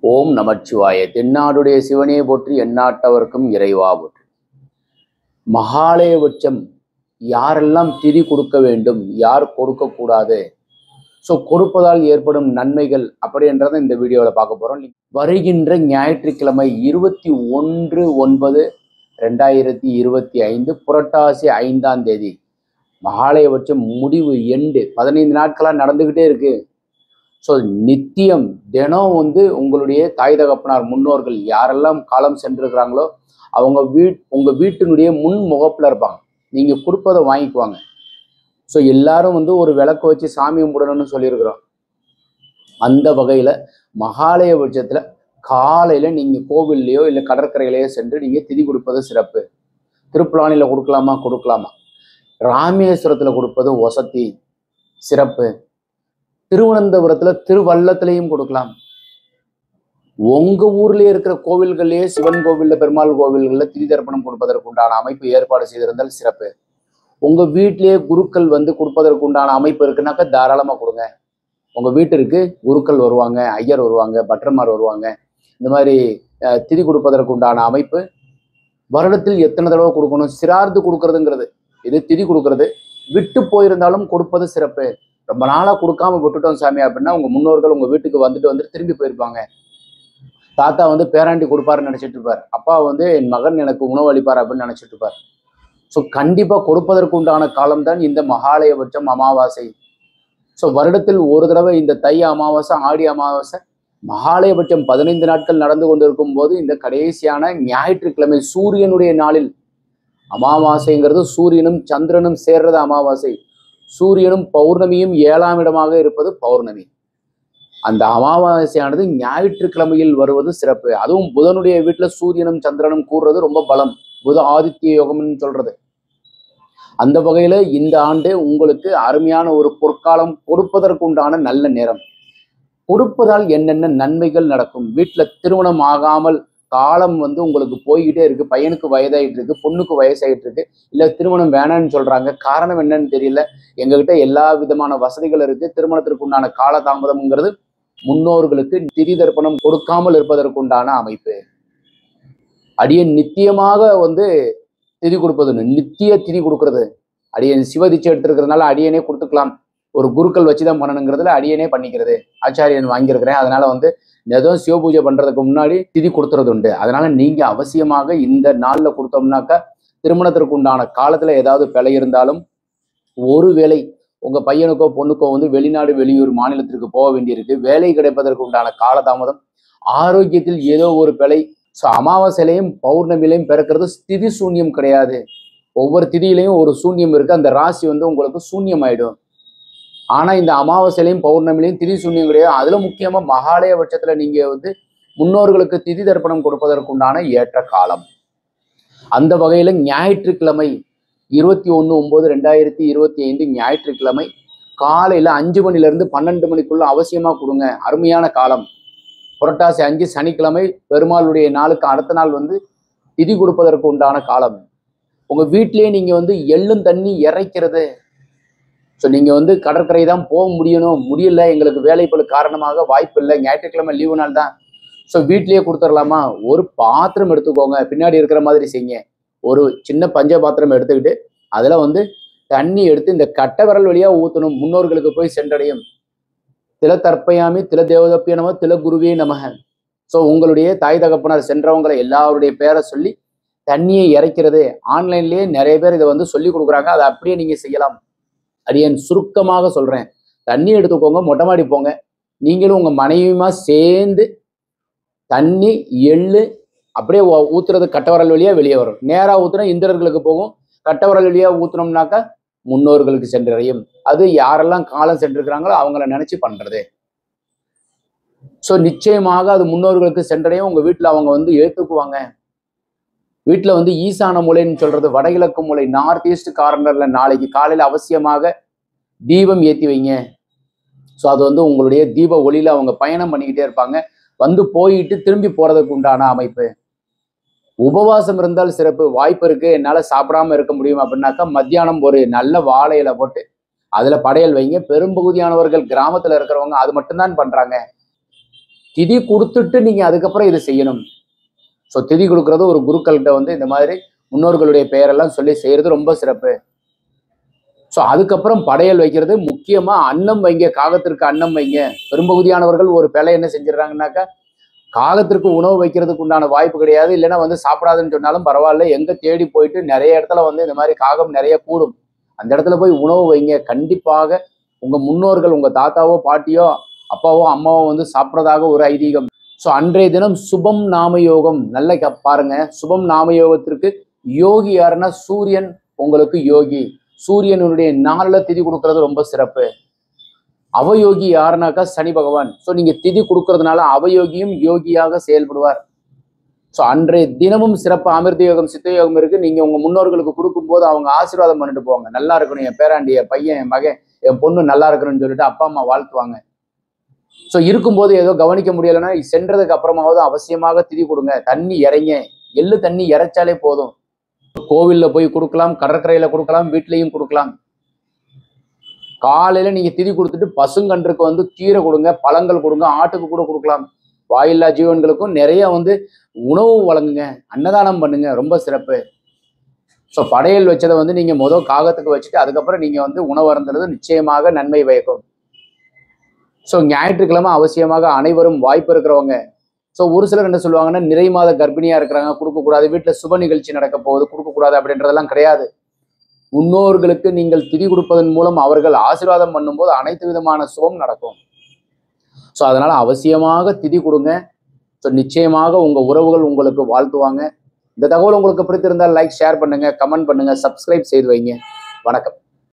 ஓம் நமச்சிவாய. தென்னாடுடைய சிவனே போற்றி, எந்நாட்டவர்க்கும் இறைவா போற்றி. மகாலயபட்சம் யாரெல்லாம் திதி கொடுக்க வேண்டும், யார் கொடுக்கக்கூடாது, ஸோ கொடுப்பதால் ஏற்படும் நன்மைகள் அப்படின்றத இந்த வீடியோவில் பார்க்க போகிறோம். வருகின்ற ஞாயிற்றுக்கிழமை 21/9/2025 புரட்டாசி 5ஆம் தேதி மகாலயபட்சம் முடிவு எண்டு 15 நாட்களாக நடந்துக்கிட்டே இருக்கு. ஸோ நித்தியம் தினம் உங்களுடைய தாய் தகப்பனார் முன்னோர்கள் யாரெல்லாம் காலம் சென்றிருக்கிறாங்களோ அவங்க உங்கள் வீட்டினுடைய முன் முகப்பில் இருப்பாங்க. நீங்கள் கொடுப்பதை வாங்கிக்குவாங்க. ஸோ எல்லாரும் ஒரு விளக்கு வச்சு சாமி கும்பிடணும்னு சொல்லியிருக்கிறோம். அந்த வகையில் மகாலயபட்சத்தில் காலையில் நீங்கள் கோவில்லையோ இல்லை கடற்கரையிலையோ சென்று நீங்கள் திதி கொடுப்பது சிறப்பு. திருப்புலானியில் கொடுக்கலாமா? கொடுக்கலாமா. ராமேஸ்வரத்தில் கொடுப்பது வசதி சிறப்பு. திருவனந்தபுரத்தில் திருவள்ளத்திலையும் கொடுக்கலாம். உங்கள் ஊர்லேயே இருக்கிற கோவில்கள்லேயே சிவன் கோவிலில் பெருமாள் கோவில்களில் திதி தர்ப்பணம் கொடுப்பதற்கு உண்டான அமைப்பு ஏற்பாடு செய்திருந்தால் சிறப்பு. உங்கள் வீட்டிலேயே குருக்கள் கொடுப்பதற்கு உண்டான அமைப்பு இருக்குனாக்கா தாராளமாக கொடுங்க. உங்கள் வீட்டிற்கு குருக்கள் வருவாங்க, ஐயர் வருவாங்க, பட்டர்மார் வருவாங்க. இந்த மாதிரி திதி கொடுப்பதற்கு உண்டான அமைப்பு வருடத்தில் எத்தனை தடவை கொடுக்கணும், சிரார்ந்து கொடுக்கறதுங்கிறது இது. திதி கொடுக்கறது விட்டு போயிருந்தாலும் கொடுப்பது சிறப்பு. ரொம்ப நாளாக கொடுக்காம விட்டுட்டோம் சாமி அப்படின்னா உங்கள் முன்னோர்கள் உங்கள் வீட்டுக்கு வந்துட்டு திரும்பி போயிருப்பாங்க. தாத்தா பேராண்டி கொடுப்பாருன்னு நினச்சிட்டு இருப்பார். அப்பா என் மகன் எனக்கு உணவு அளிப்பார் அப்படின்னு நினச்சிட்டு இருப்பார். ஸோ கண்டிப்பாக கொடுப்பதற்கு உண்டான காலம்தான் இந்த மகாலயபட்சம் அமாவாசை. ஸோ வருடத்தில் ஒரு தடவை இந்த தை அமாவாசை, ஆடி அமாவாசை, மகாலயபட்சம் 15 நாட்கள் நடந்து கொண்டிருக்கும் போது இந்த கடைசியான ஞாயிற்றுக்கிழமை சூரியனுடைய நாளில் அமாவாசைங்கிறது சூரியனும் சந்திரனும் சேர்றது அமாவாசை. சூரியனும் பௌர்ணமியும் 7ஆம் இடமாக இருப்பது பௌர்ணமி. அந்த அமாவாசையானது ஞாயிற்றுக்கிழமையில் வருவது சிறப்பு. அதுவும் புதனுடைய வீட்டில் சூரியனும் சந்திரனும் கூறுறது ரொம்ப பலம். புத ஆதித்ய யோகம்னு சொல்றது. அந்த வகையில இந்த ஆண்டு உங்களுக்கு அருமையான ஒரு பொற்காலம், கொடுப்பதற்கு உண்டான நல்ல நேரம். கொடுப்பதால் என்னென்ன நன்மைகள் நடக்கும்? வீட்டில் திருமணம் ஆகாமல் காலம் உங்களுக்கு போய்கிட்டே இருக்கு. பையனுக்கு வயதாயிட்டு இருக்கு, பொண்ணுக்கு வயசாயிட்டு இருக்கு, இல்லை திருமணம் வேணான்னு சொல்றாங்க. காரணம் என்னன்னு தெரியல. எங்ககிட்ட எல்லா விதமான வசதிகள் இருக்கு. திருமணத்திற்கு உண்டான காலதாமதம்ங்கிறது முன்னோர்களுக்கு திதி தர்ப்பணம் கொடுக்காமல் இருப்பதற்கு உண்டான அமைப்பு. அடியன் நித்தியமாக திதி கொடுப்பது, நித்திய திதி கொடுக்கறது. அடியன் சிவதிச்சை எடுத்துருக்கிறதுனால அடியனே கொடுத்துக்கலாம். ஒரு குருக்கள் வச்சுதான் பண்ணணுங்கிறதுல அடியனே பண்ணிக்கிறது. ஆச்சாரியன் வாங்கியிருக்கிறேன். அதனால ஏதோ சிவ பூஜை பண்றதுக்கு முன்னாடி திதி கொடுத்துறது உண்டு. அதனால நீங்க அவசியமாக இந்த நாள்ல கொடுத்தோம்னாக்கா திருமணத்திற்கு உண்டான காலத்துல ஏதாவது பிழை இருந்தாலும், ஒருவேளை உங்க பையனுக்கோ பொண்ணுக்கோ வெளிநாடு வெளியூர் மாநிலத்திற்கு போக வேண்டியிருக்கு, வேலை கிடைப்பதற்கு உண்டான காலதாமதம், ஆரோக்கியத்தில் ஏதோ ஒரு பிழை. ஸோ அமாவாசையிலையும் பௌர்ணமிலையும் பிறக்கிறது திதி சூன்யம் கிடையாது. ஒவ்வொரு திதியிலையும் ஒரு சூன்யம் இருக்கு. அந்த ராசி உங்களுக்கு சூன்யம் ஆயிடும். ஆனா இந்த அமாவாசையிலையும் பௌர்ணமிலையும் திதி சூன்யம் கிடையாது. அதுல முக்கியமா மகாலயபட்சத்துல நீங்க முன்னோர்களுக்கு திதி தர்ப்பணம் கொடுப்பதற்கு உண்டான ஏற்ற காலம். அந்த வகையில ஞாயிற்றுக்கிழமை 21/9/2025 ஞாயிற்றுக்கிழமை காலையில 5 மணிலிருந்து 12 மணிக்குள்ள அவசியமா கொடுங்க. அருமையான காலம். புரட்டாசி 5 சனிக்கிழமை பெருமாளுடைய நாளுக்கு அடுத்த நாள் திதி கொடுப்பதற்கு உண்டான காலம். உங்க வீட்டிலேயே நீங்க எள்ளும் தண்ணி இறைக்கிறது. ஸோ நீங்க கடற்கரை தான் போக முடியல, எங்களுக்கு வேலைப்பளு காரணமாக வாய்ப்பு இல்லை, ஞாயிற்றுக்கிழமை லீவு நாள் தான், ஸோ வீட்லேயே கொடுத்துடலாமா? ஒரு பாத்திரம் எடுத்துக்கோங்க, பின்னாடி இருக்கிற மாதிரி செய்யுங்க. ஒரு சின்ன பஞ்ச பாத்திரம் எடுத்துக்கிட்டு அதில் தண்ணி எடுத்து இந்த கட்டை விரல் வழியாக ஊற்றணும். முன்னோர்களுக்கு போய் சென்றடையும். தில தர்ப்பயாமி தில தேவதப்பிய நம தில குருவே நமக. ஸோ உங்களுடைய தாய் தகப்பனார் சென்றவங்களை எல்லாருடைய பேரை சொல்லி தண்ணியை இறைக்கிறது. ஆன்லைன்லேயே நிறைய பேர் இதை சொல்லி கொடுக்குறாங்க. அதை அப்படியே நீங்கள் செய்யலாம். அடியேன் சுருக்கமாக சொல்கிறேன். தண்ணி எடுத்துக்கோங்க, மொட்டை மாடி போங்க, நீங்களும் உங்கள் மனைவியுமா சேர்ந்து தண்ணி எள்ளு அப்படியே ஊற்றுறது கட்டவரல் வழியாக வெளியே வரும். நேராக ஊற்றுனா இந்திரர்களுக்கு போகும், கட்டவரல் வழியாக ஊற்றுனோம்னாக்கா முன்னோர்களுக்கு சென்றடையும். அது யாரெல்லாம் காலம் சென்றிருக்கிறாங்களோ அவங்கள நினச்சி பண்ணுறது. ஸோ நிச்சயமாக அது முன்னோர்களுக்கு சென்றடையும். உங்கள் வீட்டில் அவங்க ஏற்றுக்குவாங்க. வீட்டில் ஈசான மூலைன்னு சொல்றது, வடகிழக்கு மூலை, நார்த் ஈஸ்ட் கார்னர்ல நாளைக்கு காலையில் அவசியமாக தீபம் ஏற்றி வைங்க. ஸோ அது உங்களுடைய தீப ஒளியில அவங்க பயணம் பண்ணிக்கிட்டே இருப்பாங்க. போயிட்டு திரும்பி போறதுக்கு உண்டான அமைப்பு. உபவாசம் இருந்தால் சிறப்பு. வாய்ப்பு இருக்கு, என்னால் சாப்பிடாம இருக்க முடியும் அப்படின்னாக்கா மத்தியானம் ஒரு நல்ல வாழையில போட்டு அதுல படையல் வைங்க. பெரும்பகுதியானவர்கள் கிராமத்துல இருக்கிறவங்க அது மட்டும்தான் பண்றாங்க. திதி கொடுத்துட்டு நீங்க அதுக்கப்புறம் இதை செய்யணும். ஸோ திதி கொடுக்கறது ஒரு குருக்கள்கிட்ட வந்து இந்த மாதிரி முன்னோர்களுடைய பெயரெல்லாம் சொல்லி செய்யறது ரொம்ப சிறப்பு. ஸோ அதுக்கப்புறம் படையல் வைக்கிறது, முக்கியமா அன்னம் வைங்க, காகத்திற்கு அன்னம் வைங்க. பெரும்பகுதியானவர்கள் ஒரு வேலை என்ன செஞ்சிடறாங்கன்னாக்கா, காகத்திற்கு உணவு வைக்கிறதுக்கு உண்டான வாய்ப்பு கிடையாது, இல்லைன்னா வந்து சாப்பிடாதுன்னு சொன்னாலும் பரவாயில்ல, எங்க தேடி போயிட்டு நிறைய இடத்துல வந்து இந்த மாதிரி காகம் நிறைய கூடும், அந்த இடத்துல போய் உணவு வைங்க. கண்டிப்பாக உங்க முன்னோர்கள், உங்க தாத்தாவோ பாட்டியோ அப்பாவோ அம்மாவோ வந்து சாப்பிட்றதாக ஒரு ஐதீகம். ஸோ அன்றைய தினம் சுபம் நாமயோகம் நல்ல பாருங்க. சுபம் நாமயோகத்திற்கு யோகி யாருன்னா சூரியன் உங்களுக்கு யோகி. சூரியனுடைய நாளில் திதி கொடுக்கறது ரொம்ப சிறப்பு. அவயோகி யாருனாக்கா சனி பகவான். ஸோ நீங்க திதி கொடுக்கறதுனால அவயோகியும் யோகியாக செயல்படுவார். ஸோ அன்றைய தினமும் சிறப்பு அமிர்த யோகம், சித்த யோகம் இருக்கு. நீங்க உங்க முன்னோர்களுக்கு கொடுக்கும்போது அவங்க ஆசீர்வாதம் பண்ணிட்டு போவாங்க. நல்லா இருக்கணும் என் பேராண்டி, என் பையன், என் மகன், என் பொண்ணு நல்லா இருக்கணும்னு சொல்லிட்டு அப்பா அம்மா வாழ்த்துவாங்க. ஸோ இருக்கும்போது ஏதோ கவனிக்க முடியலைன்னா சென்றதுக்கு அப்புறமாவது அவசியமாக திதி கொடுங்க. தண்ணி இறைங்க, எள்ளு தண்ணி இறைச்சாலே போதும். கோவில்ல போய் கொடுக்கலாம், கடற்கரையில கொடுக்கலாம், வீட்லயும் கொடுக்கலாம். காலையில நீங்க திதி கொடுத்துட்டு பசுங்கன்றுக்கு வந்து கீரை கொடுங்க, பழங்கள் கொடுங்க, ஆட்டுக்கு கூட கொடுக்கலாம். வாயில்லா ஜீவன்களுக்கும் நிறைய வந்து உணவு வழங்குங்க, அன்னதானம் பண்ணுங்க, ரொம்ப சிறப்பு. ஸோ படையல் வச்சதை வந்து நீங்க முதல் காகத்துக்கு வச்சுட்டு அதுக்கப்புறம் நீங்க வந்து உணவு அருந்துறது நிச்சயமாக நன்மை பயக்கும். ஸோ ஞாயிற்றுக்கிழமை அவசியமாக அனைவரும் வாய்ப்பு இருக்கிறவங்க. ஸோ ஒரு சிலர் என்ன சொல்லுவாங்கன்னா, நிறை மாத கர்ப்பிணியா இருக்கிறாங்க, கொடுக்கக்கூடாது, வீட்டில் சுப நிகழ்ச்சி நடக்க போகுது, கொடுக்கக்கூடாது அப்படின்றதெல்லாம் கிடையாது. முன்னோர்களுக்கு நீங்கள் திதி கொடுப்பதன் மூலம் அவர்கள் ஆசீர்வாதம் பண்ணும்போது அனைத்து விதமான சுபம் நடக்கும். ஸோ அதனால அவசியமாக திதி கொடுங்க. ஸோ நிச்சயமாக உங்க உறவுகள் உங்களுக்கு வாழ்த்துவாங்க. இந்த தகவல் உங்களுக்கு பிடித்திருந்தால் லைக், ஷேர் பண்ணுங்க, கமெண்ட் பண்ணுங்க, சப்ஸ்கிரைப் செய்து வைங்க. வணக்கம்.